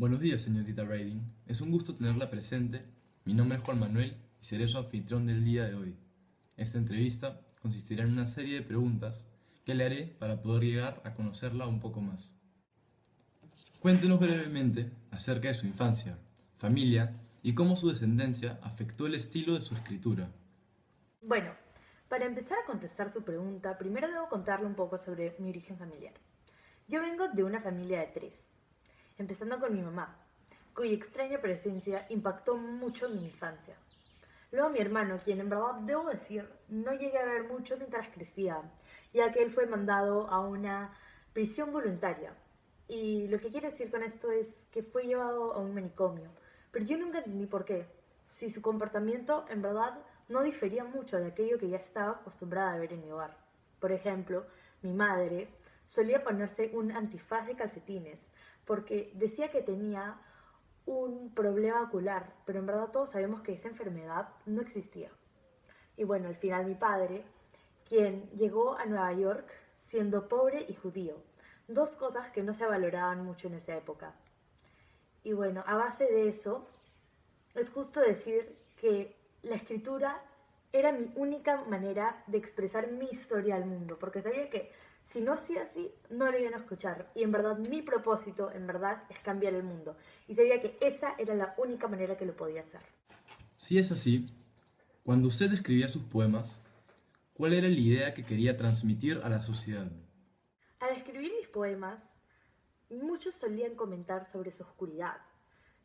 Buenos días, señorita Riding. Es un gusto tenerla presente. Mi nombre es Juan Manuel y seré su anfitrión del día de hoy. Esta entrevista consistirá en una serie de preguntas que le haré para poder llegar a conocerla un poco más. Cuéntenos brevemente acerca de su infancia, familia y cómo su descendencia afectó el estilo de su escritura. Bueno, para empezar a contestar su pregunta, primero debo contarle un poco sobre mi origen familiar. Yo vengo de una familia de tres, empezando con mi mamá, cuya extraña presencia impactó mucho mi infancia. Luego mi hermano, quien en verdad debo decir no llegué a ver mucho mientras crecía, ya que él fue mandado a una prisión voluntaria. Y lo que quiero decir con esto es que fue llevado a un manicomio, pero yo nunca entendí por qué, si su comportamiento en verdad no difería mucho de aquello que ya estaba acostumbrada a ver en mi hogar. Por ejemplo, mi madre solía ponerse un antifaz de calcetines porque decía que tenía un problema ocular, pero en verdad todos sabemos que esa enfermedad no existía. Y bueno, al final mi padre, quien llegó a Nueva York siendo pobre y judío, dos cosas que no se valoraban mucho en esa época. Y bueno, a base de eso, es justo decir que la escritura era mi única manera de expresar mi historia al mundo, porque sabía que si no hacía así, no lo iban a escuchar. Y en verdad mi propósito, en verdad, es cambiar el mundo. Y sabía que esa era la única manera que lo podía hacer. Si es así, cuando usted escribía sus poemas, ¿cuál era la idea que quería transmitir a la sociedad? Al escribir mis poemas, muchos solían comentar sobre su oscuridad,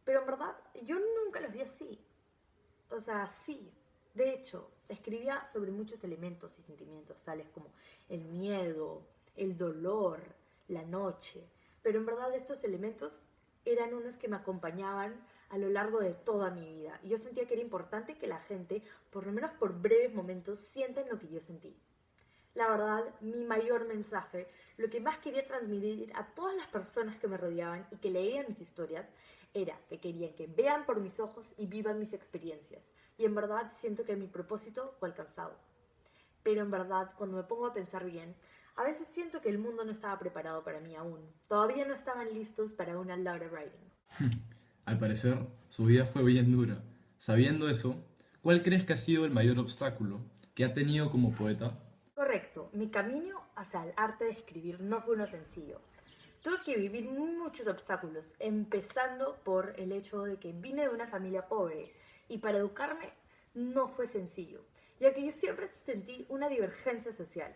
pero en verdad yo nunca los vi así. O sea, sí. De hecho, escribía sobre muchos elementos y sentimientos, tales como el miedo, el dolor, la noche. Pero en verdad estos elementos eran unos que me acompañaban a lo largo de toda mi vida. Y yo sentía que era importante que la gente, por lo menos por breves momentos, sientan lo que yo sentí. La verdad, mi mayor mensaje, lo que más quería transmitir a todas las personas que me rodeaban y que leían mis historias, era que querían que vean por mis ojos y vivan mis experiencias. Y en verdad siento que mi propósito fue alcanzado. Pero en verdad, cuando me pongo a pensar bien, a veces siento que el mundo no estaba preparado para mí aún. Todavía no estaban listos para una Laura Writing. Al parecer, su vida fue bien dura. Sabiendo eso, ¿cuál crees que ha sido el mayor obstáculo que ha tenido como poeta? Correcto, mi camino hacia el arte de escribir no fue uno sencillo. Tuve que vivir muchos obstáculos, empezando por el hecho de que vine de una familia pobre y para educarme no fue sencillo, ya que yo siempre sentí una divergencia social.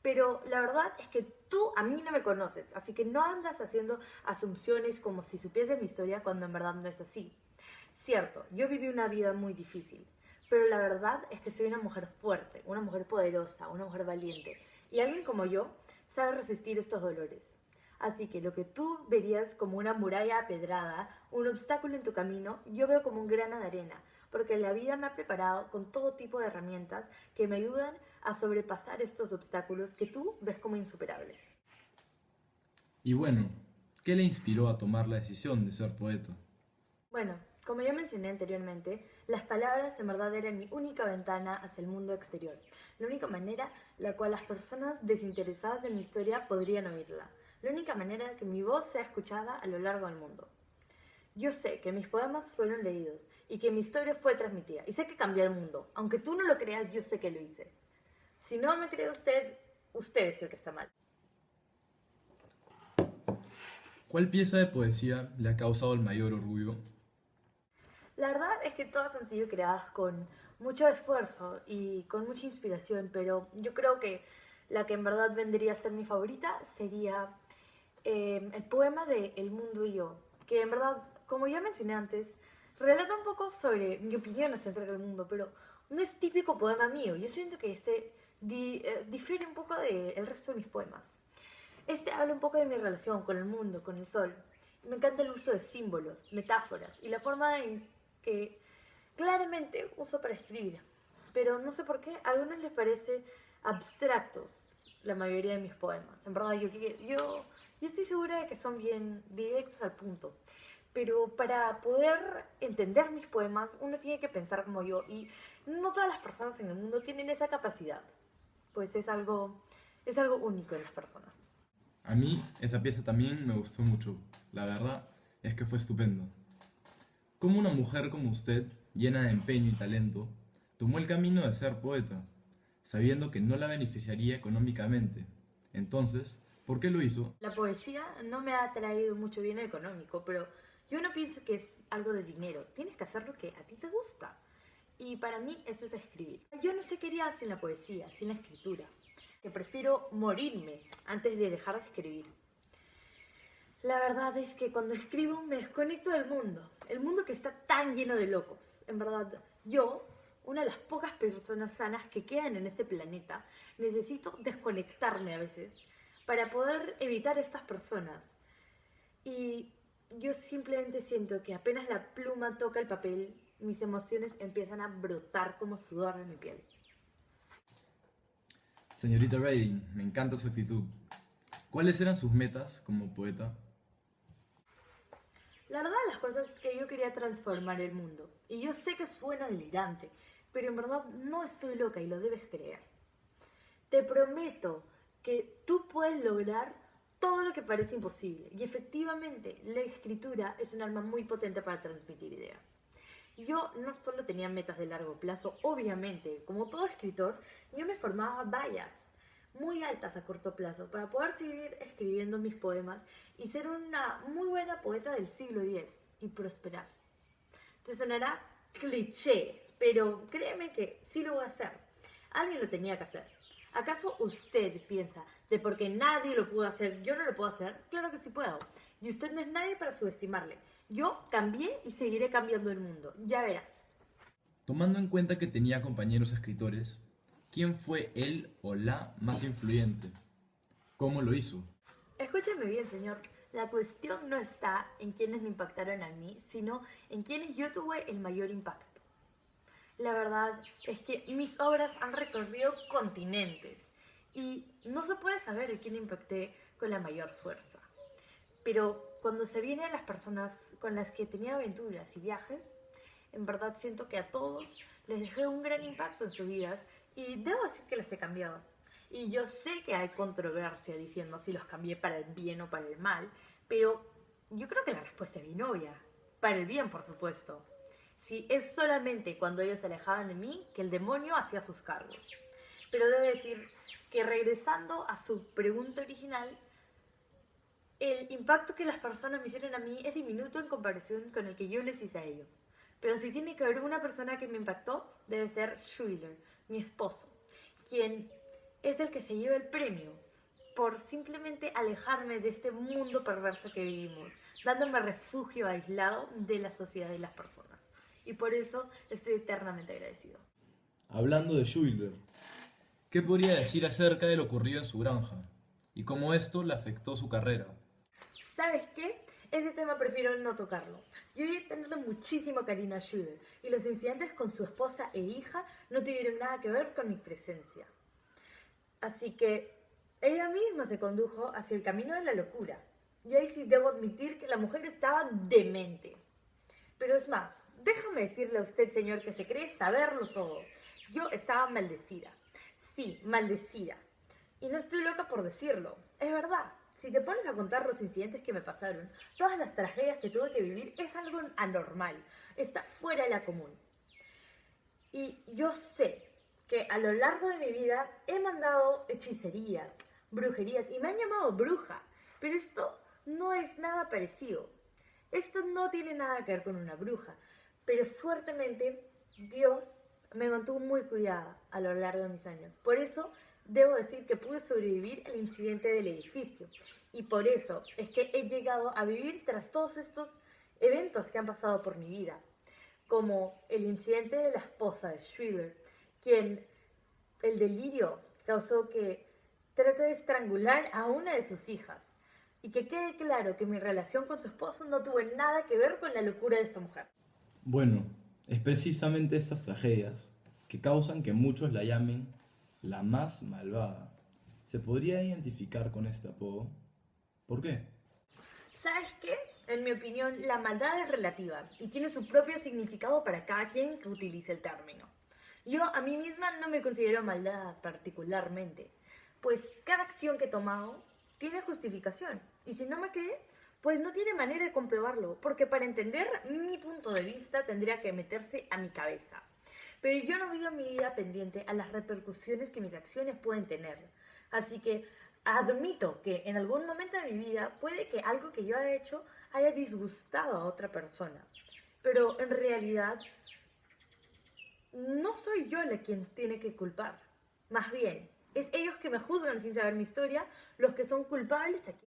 Pero la verdad es que tú a mí no me conoces, así que no andas haciendo asunciones como si supieses mi historia cuando en verdad no es así. Cierto, yo viví una vida muy difícil, pero la verdad es que soy una mujer fuerte, una mujer poderosa, una mujer valiente, y alguien como yo sabe resistir estos dolores. Así que lo que tú verías como una muralla apedrada, un obstáculo en tu camino, yo veo como un grano de arena, porque la vida me ha preparado con todo tipo de herramientas que me ayudan a sobrepasar estos obstáculos que tú ves como insuperables. Y bueno, ¿qué le inspiró a tomar la decisión de ser poeta? Bueno, como ya mencioné anteriormente, las palabras en verdad eran mi única ventana hacia el mundo exterior, la única manera la cual las personas desinteresadas de mi historia podrían oírla, la única manera de que mi voz sea escuchada a lo largo del mundo. Yo sé que mis poemas fueron leídos y que mi historia fue transmitida y sé que cambió el mundo. Aunque tú no lo creas, yo sé que lo hice. Si no me cree usted, usted es el que está mal. ¿Cuál pieza de poesía le ha causado el mayor orgullo? La verdad es que todas han sido creadas con mucho esfuerzo y con mucha inspiración, pero yo creo que la que en verdad vendría a ser mi favorita sería el poema de El mundo y yo, que en verdad, como ya mencioné antes, relata un poco sobre mi opinión acerca del mundo, pero no es típico poema mío. Yo siento que este difiere un poco del resto de mis poemas. Este habla un poco de mi relación con el mundo, con el sol. Me encanta el uso de símbolos, metáforas y la forma en que claramente uso para escribir. Pero no sé por qué, a algunos les parece abstractos la mayoría de mis poemas. En verdad, yo estoy segura de que son bien directos al punto. Pero para poder entender mis poemas, uno tiene que pensar como yo. Y no todas las personas en el mundo tienen esa capacidad. Pues es algo único en las personas. A mí esa pieza también me gustó mucho. La verdad, es que fue estupendo. Cómo una mujer como usted, llena de empeño y talento, tomó el camino de ser poeta, sabiendo que no la beneficiaría económicamente. Entonces, ¿por qué lo hizo? La poesía no me ha traído mucho bien económico, pero yo no pienso que es algo de dinero. Tienes que hacer lo que a ti te gusta. Y para mí eso es escribir. Yo no sé qué haría sin la poesía, sin la escritura. Que prefiero morirme antes de dejar de escribir. La verdad es que cuando escribo me desconecto del mundo. El mundo que está tan lleno de locos. En verdad, yo, una de las pocas personas sanas que quedan en este planeta, necesito desconectarme a veces para poder evitar estas personas. Y yo simplemente siento que apenas la pluma toca el papel, mis emociones empiezan a brotar como sudor de mi piel. Señorita Redding, me encanta su actitud. ¿Cuáles eran sus metas como poeta? La verdad las cosas es que yo quería transformar el mundo. Y yo sé que suena delirante, pero en verdad no estoy loca y lo debes creer. Te prometo que tú puedes lograr todo lo que parece imposible. Y efectivamente, la escritura es un arma muy potente para transmitir ideas. Yo no solo tenía metas de largo plazo, obviamente, como todo escritor, yo me formaba vallas muy altas a corto plazo para poder seguir escribiendo mis poemas y ser una muy buena poeta del siglo X y prosperar. Te sonará cliché, pero créeme que sí lo voy a hacer. Alguien lo tenía que hacer. ¿Acaso usted piensa de porque nadie lo pudo hacer, yo no lo puedo hacer? Claro que sí puedo. Y usted no es nadie para subestimarle. Yo cambié y seguiré cambiando el mundo. Ya verás. Tomando en cuenta que tenía compañeros escritores, ¿quién fue él o la más influyente? ¿Cómo lo hizo? Escúcheme bien, señor. La cuestión no está en quienes me impactaron a mí, sino en quienes yo tuve el mayor impacto. La verdad es que mis obras han recorrido continentes y no se puede saber de quién impacté con la mayor fuerza. Pero cuando se vienen a las personas con las que tenía aventuras y viajes, en verdad siento que a todos les dejé un gran impacto en sus vidas y debo decir que las he cambiado. Y yo sé que hay controversia diciendo si los cambié para el bien o para el mal, pero yo creo que la respuesta es bien obvia. Para el bien, por supuesto. Si es solamente cuando ellos se alejaban de mí que el demonio hacía sus cargos. Pero debo decir que regresando a su pregunta original, el impacto que las personas me hicieron a mí es diminuto en comparación con el que yo les hice a ellos. Pero si tiene que haber una persona que me impactó, debe ser Schuyler, mi esposo, quien es el que se lleva el premio por simplemente alejarme de este mundo perverso que vivimos, dándome refugio aislado de la sociedad y las personas. Y por eso estoy eternamente agradecido. Hablando de Schuyler, ¿qué podría decir acerca de lo ocurrido en su granja? Y cómo esto le afectó su carrera. ¿Sabes qué? Ese tema prefiero no tocarlo. Yo voy a tenerle muchísimo cariño a Schuyler y los incidentes con su esposa e hija no tuvieron nada que ver con mi presencia. Así que ella misma se condujo hacia el camino de la locura. Y ahí sí debo admitir que la mujer estaba demente. Pero es más, déjame decirle a usted, señor, que se cree saberlo todo. Yo estaba maldecida. Sí, maldecida. Y no estoy loca por decirlo. Es verdad. Si te pones a contar los incidentes que me pasaron, todas las tragedias que tuve que vivir, es algo anormal. Está fuera de la común. Y yo sé que a lo largo de mi vida he mandado hechicerías, brujerías y me han llamado bruja. Pero esto no es nada parecido. Esto no tiene nada que ver con una bruja. Pero suertemente Dios me mantuvo muy cuidada a lo largo de mis años. Por eso debo decir que pude sobrevivir al incidente del edificio. Y por eso es que he llegado a vivir tras todos estos eventos que han pasado por mi vida. Como el incidente de la esposa de Schuyler, quien el delirio causó que trate de estrangular a una de sus hijas. Y que quede claro que mi relación con su esposo no tuvo nada que ver con la locura de esta mujer. Bueno, es precisamente estas tragedias que causan que muchos la llamen la más malvada. ¿Se podría identificar con este apodo? ¿Por qué? ¿Sabes qué? En mi opinión, la maldad es relativa y tiene su propio significado para cada quien que utilice el término. Yo a mí misma no me considero maldad particularmente, pues cada acción que he tomado tiene justificación. Y si no me cree, Pues no tiene manera de comprobarlo, porque para entender mi punto de vista tendría que meterse a mi cabeza. Pero yo no vivo mi vida pendiente a las repercusiones que mis acciones pueden tener. Así que admito que en algún momento de mi vida puede que algo que yo haya hecho haya disgustado a otra persona. Pero en realidad no soy yo la quien tiene que culpar. Más bien, es ellos que me juzgan sin saber mi historia los que son culpables aquí.